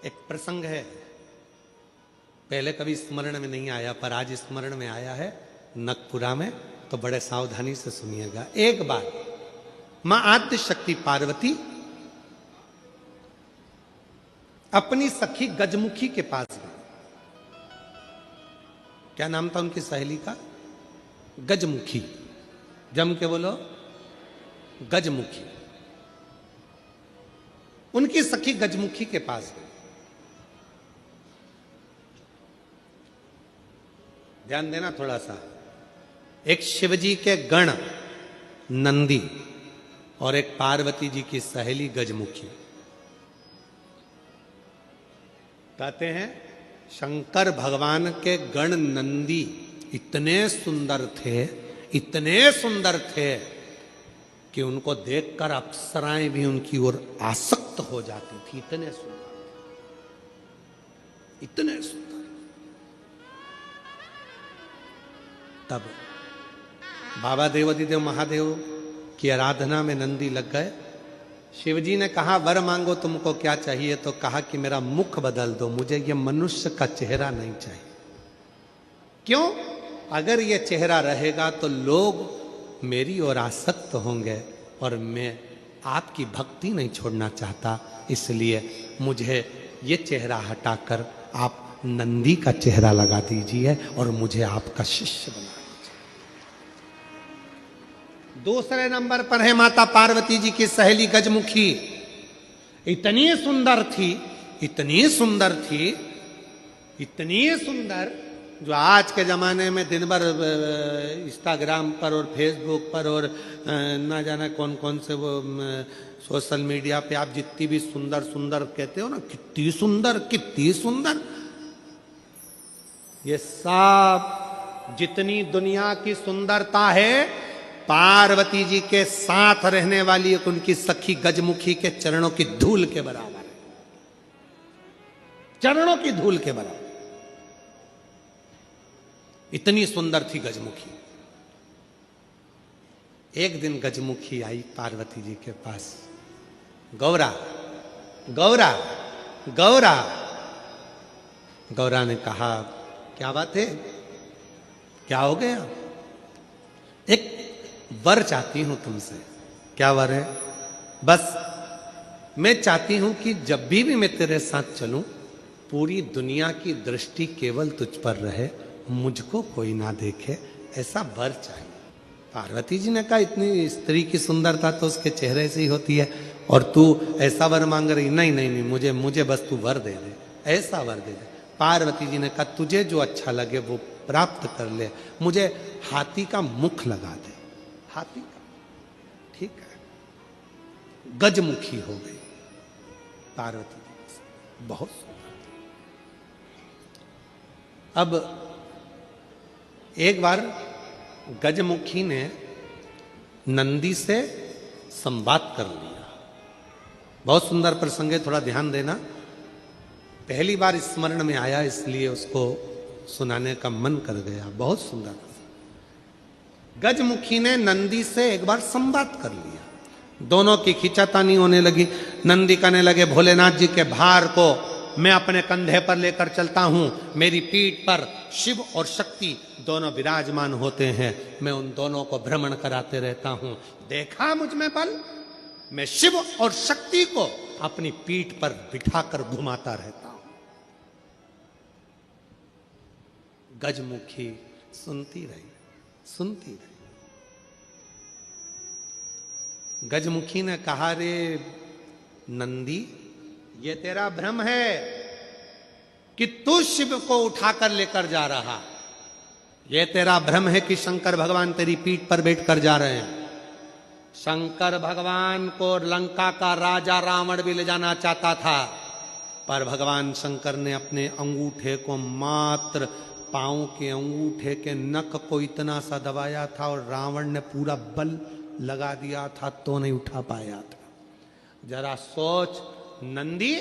एक प्रसंग है, पहले कभी स्मरण में नहीं आया पर आज स्मरण में आया है नखपुरा में, तो बड़े सावधानी से सुनिएगा। एक बार मां आद्य शक्ति पार्वती अपनी सखी गजमुखी के पास गई। क्या नाम था उनकी सहेली का? गजमुखी। जम के बोलो, गजमुखी। उनकी सखी गजमुखी के पास गई। ध्यान देना थोड़ा सा। एक शिवजी के गण नंदी और एक पार्वती जी की सहेली गजमुखी। कहते हैं शंकर भगवान के गण नंदी इतने सुंदर थे, इतने सुंदर थे कि उनको देखकर अप्सराएं भी उनकी ओर आसक्त हो जाती थी। इतने सुंदर, इतने सुंदर। तब बाबा देवादिदेव महादेव की आराधना में नंदी लग गए। शिवजी ने कहा वर मांगो तुमको क्या चाहिए, तो कहा कि मेरा मुख बदल दो, मुझे ये मनुष्य का चेहरा नहीं चाहिए। क्यों? अगर ये चेहरा रहेगा तो लोग मेरी ओर आसक्त होंगे और मैं आपकी भक्ति नहीं छोड़ना चाहता, इसलिए मुझे ये चेहरा हटाकर आप नंदी का चेहरा लगा दीजिए और मुझे आपका शिष्य बना दीजिए। दूसरे नंबर पर है माता पार्वती जी की सहेली गजमुखी। इतनी सुंदर थी, इतनी सुंदर थी, इतनी सुंदर, जो आज के जमाने में दिन भर इंस्टाग्राम पर और फेसबुक पर और ना जाना कौन कौन से वो सोशल मीडिया पे आप जितनी भी सुंदर सुंदर कहते हो ना, कितनी सुंदर, कितनी सुंदर, ये सब जितनी दुनिया की सुंदरता है पार्वती जी के साथ रहने वाली एक उनकी सखी गजमुखी के चरणों की धूल के बराबर है। चरणों की धूल के बराबर। इतनी सुंदर थी गजमुखी। एक दिन गजमुखी आई पार्वती जी के पास। गौरा, गौरा, गौरा। गौरा ने कहा क्या बात है, क्या हो गया? एक वर चाहती हूं तुमसे। क्या वर है? बस मैं चाहती हूं कि जब भी मैं तेरे साथ चलूं पूरी दुनिया की दृष्टि केवल तुझ पर रहे, मुझको कोई ना देखे, ऐसा वर चाहिए। पार्वती जी ने कहा इतनी स्त्री की सुंदरता तो उसके चेहरे से ही होती है और तू ऐसा वर मांग रही? नहीं नहीं नहीं, मुझे बस तू वर दे दे, ऐसा वर दे दे। पार्वती जी ने कहा तुझे जो अच्छा लगे वो प्राप्त कर ले, मुझे हाथी का मुख लगा दे। हाथी का, ठीक है। गजमुखी हो गई पार्वती जी, बहुत सुंदर। अब एक बार गजमुखी ने नंदी से संवाद कर लिया। बहुत सुंदर प्रसंग है, थोड़ा ध्यान देना। पहली बार स्मरण में आया इसलिए उसको सुनाने का मन कर गया। बहुत सुंदर। गजमुखी ने नंदी से एक बार संवाद कर लिया। दोनों की खींचातानी होने लगी। नंदी कहने लगे भोलेनाथ जी के भार को मैं अपने कंधे पर लेकर चलता हूं, मेरी पीठ पर शिव और शक्ति दोनों विराजमान होते हैं, मैं उन दोनों को भ्रमण कराते रहता हूं। देखा मुझ में बल, मैं शिव और शक्ति को अपनी पीठ पर बिठाकर घुमाता रहता हूं। गजमुखी सुनती रही, सुनती रही। गजमुखी ने कहा रे नंदी, ये तेरा भ्रम है कि तू शिव को उठाकर लेकर जा रहा। ये तेरा भ्रम है कि शंकर भगवान तेरी पीठ पर बैठकर जा रहे हैं। शंकर भगवान को लंका का राजा रावण भी ले जाना चाहता था, पर भगवान शंकर ने अपने अंगूठे को, मात्र पांव के अंगूठे के नख को इतना सा दबाया था और रावण ने पूरा बल लगा दिया था तो नहीं उठा पाया था। जरा सोच नंदी,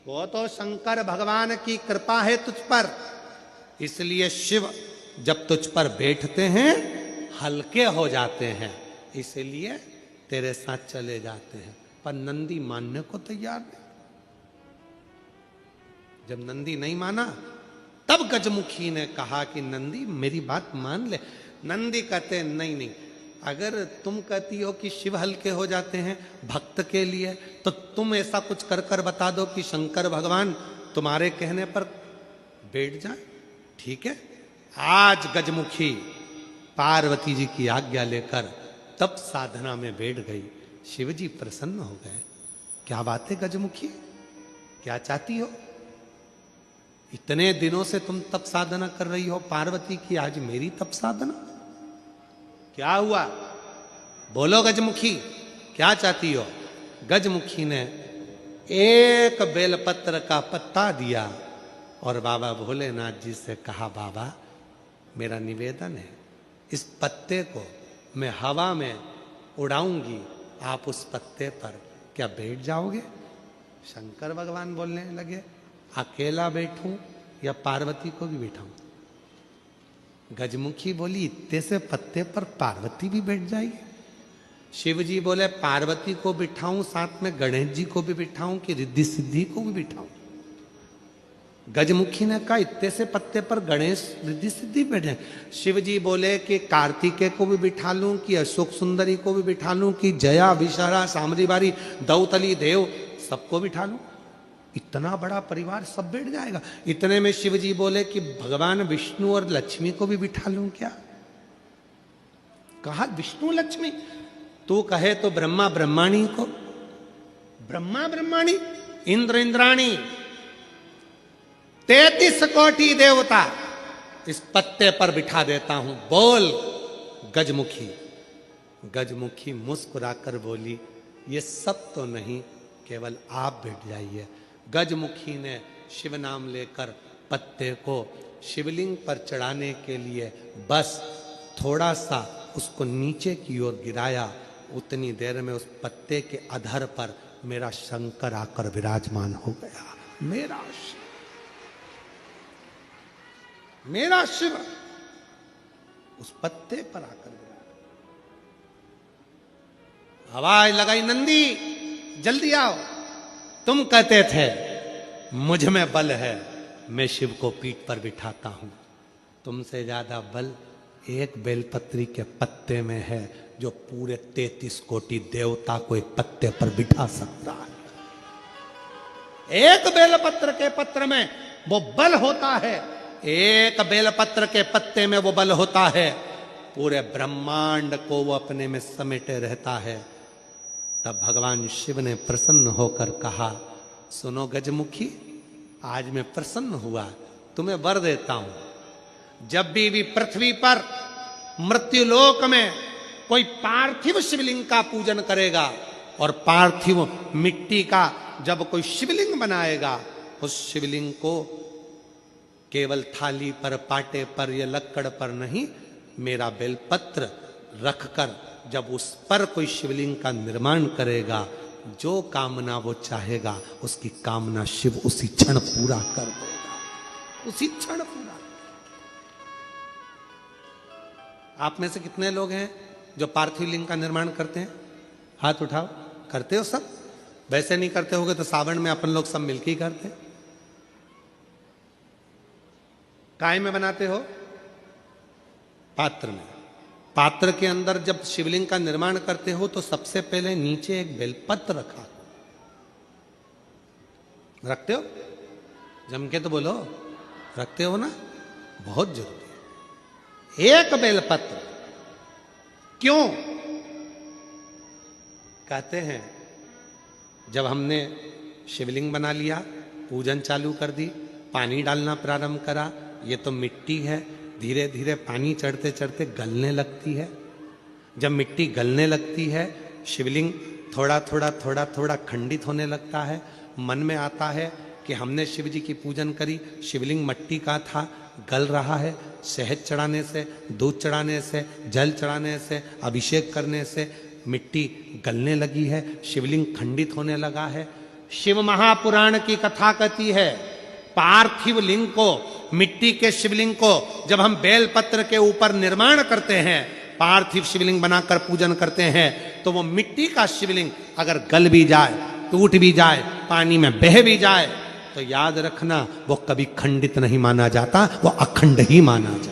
वो तो शंकर भगवान की कृपा है तुझ पर, इसलिए शिव जब तुझ पर बैठते हैं हल्के हो जाते हैं, इसलिए तेरे साथ चले जाते हैं। पर नंदी मानने को तैयार नहीं। जब नंदी नहीं माना तब गजमुखी ने कहा कि नंदी मेरी बात मान ले। नंदी कहते नहीं नहीं, अगर तुम कहती हो कि शिव हल्के हो जाते हैं भक्त के लिए, तो तुम ऐसा कुछ कर कर बता दो कि शंकर भगवान तुम्हारे कहने पर बैठ जाए। ठीक है, आज गजमुखी पार्वती जी की आज्ञा लेकर तब साधना में बैठ गई। शिव जी प्रसन्न हो गए। क्या बात है गजमुखी, क्या चाहती हो? इतने दिनों से तुम तप साधना कर रही हो पार्वती की, आज मेरी तप साधना? क्या हुआ? बोलो गजमुखी, क्या चाहती हो? गजमुखी ने एक बेलपत्र का पत्ता दिया और बाबा भोलेनाथ जी से कहा, बाबा मेरा निवेदन है, इस पत्ते को मैं हवा में उड़ाऊंगी, आप उस पत्ते पर क्या बैठ जाओगे? शंकर भगवान बोलने लगे, अकेला बैठूं या पार्वती को भी बैठाऊं? गजमुखी बोली, इतने से पत्ते पर पार्वती भी बैठ जाएगी? शिव जी बोले, पार्वती को बिठाऊं, साथ में गणेश जी को भी बिठाऊं कि रिद्धि सिद्धि को भी बिठाऊं? गजमुखी ने कहा, इतने से पत्ते पर गणेश रिद्धि सिद्धि बैठे। शिव जी बोले कि कार्तिकेय को भी बिठा लूं, कि अशोक सुंदरी को भी बिठा लूं, कि जया विशारा सामरी बारी दौतली देव सबको बिठा लूं? इतना बड़ा परिवार सब बैठ जाएगा? इतने में शिव जी बोले कि भगवान विष्णु और लक्ष्मी को भी बिठा लूं क्या? कहा विष्णु लक्ष्मी, तू कहे तो ब्रह्मा ब्रह्माणी को, ब्रह्मा ब्रह्माणी, इंद्र इंद्राणी, 33 कोटि देवता इस पत्ते पर बिठा देता हूं, बोल गजमुखी। गजमुखी मुस्कुराकर बोली, ये सब तो नहीं, केवल आप बैठ जाइए। गजमुखी ने शिव नाम लेकर पत्ते को शिवलिंग पर चढ़ाने के लिए बस थोड़ा सा उसको नीचे की ओर गिराया। उतनी देर में उस पत्ते के अधर पर मेरा शंकर आकर विराजमान हो गया। मेरा शिव, मेरा शिव उस पत्ते पर आकर विराजमान। आवाज लगाई, नंदी जल्दी आओ। तुम कहते थे मुझ में बल है, मैं शिव को पीठ पर बिठाता हूं। तुमसे ज्यादा बल एक बेलपत्री के पत्ते में है, जो पूरे 33 कोटि देवता को एक पत्ते पर बिठा सकता है। एक बेलपत्र के पत्र में वो बल होता है, एक बेलपत्र के पत्ते में वो बल होता है, पूरे ब्रह्मांड को वो अपने में समेटे रहता है। तब भगवान शिव ने प्रसन्न होकर कहा, सुनो गजमुखी, आज मैं प्रसन्न हुआ, तुम्हें वर देता हूं। जब भी पृथ्वी पर मृत्युलोक में कोई पार्थिव शिवलिंग का पूजन करेगा और पार्थिव मिट्टी का जब कोई शिवलिंग बनाएगा, उस शिवलिंग को केवल थाली पर, पाटे पर या लक्कड़ पर नहीं, मेरा बेलपत्र रखकर जब उस पर कोई शिवलिंग का निर्माण करेगा, जो कामना वो चाहेगा उसकी कामना शिव उसी क्षण पूरा कर देगा, उसी क्षण पूरा। आप में से कितने लोग हैं जो पार्थिव लिंग का निर्माण करते हैं? हाथ उठाओ। करते हो सब? वैसे नहीं करते होगे तो सावन में अपन लोग सब मिलकर ही करते हैं। काय में बनाते हो? पात्र में। पात्र के अंदर जब शिवलिंग का निर्माण करते हो तो सबसे पहले नीचे एक बेलपत्र रखा, रखते हो? जम के तो बोलो, रखते हो ना? बहुत जरूरी है एक बेलपत्र। क्यों? कहते हैं जब हमने शिवलिंग बना लिया, पूजन चालू कर दी, पानी डालना प्रारंभ करा, ये तो मिट्टी है, धीरे धीरे पानी चढ़ते चढ़ते गलने लगती है। जब मिट्टी गलने लगती है, शिवलिंग थोड़ा थोड़ा थोड़ा थोड़ा खंडित होने लगता है। मन में आता है कि हमने शिव जी की पूजन करी, शिवलिंग मिट्टी का था, गल रहा है। शहद चढ़ाने से, दूध चढ़ाने से, जल चढ़ाने से, अभिषेक करने से मिट्टी गलने लगी है, शिवलिंग खंडित होने लगा है। शिव महापुराण की कथा कहती है, पार्थिव लिंग को, मिट्टी के शिवलिंग को जब हम बेलपत्र के ऊपर निर्माण करते हैं, पार्थिव शिवलिंग बनाकर पूजन करते हैं, तो वो मिट्टी का शिवलिंग अगर गल भी जाए, टूट भी जाए, पानी में बह भी जाए, तो याद रखना वो कभी खंडित नहीं माना जाता, वो अखंड ही माना जाता।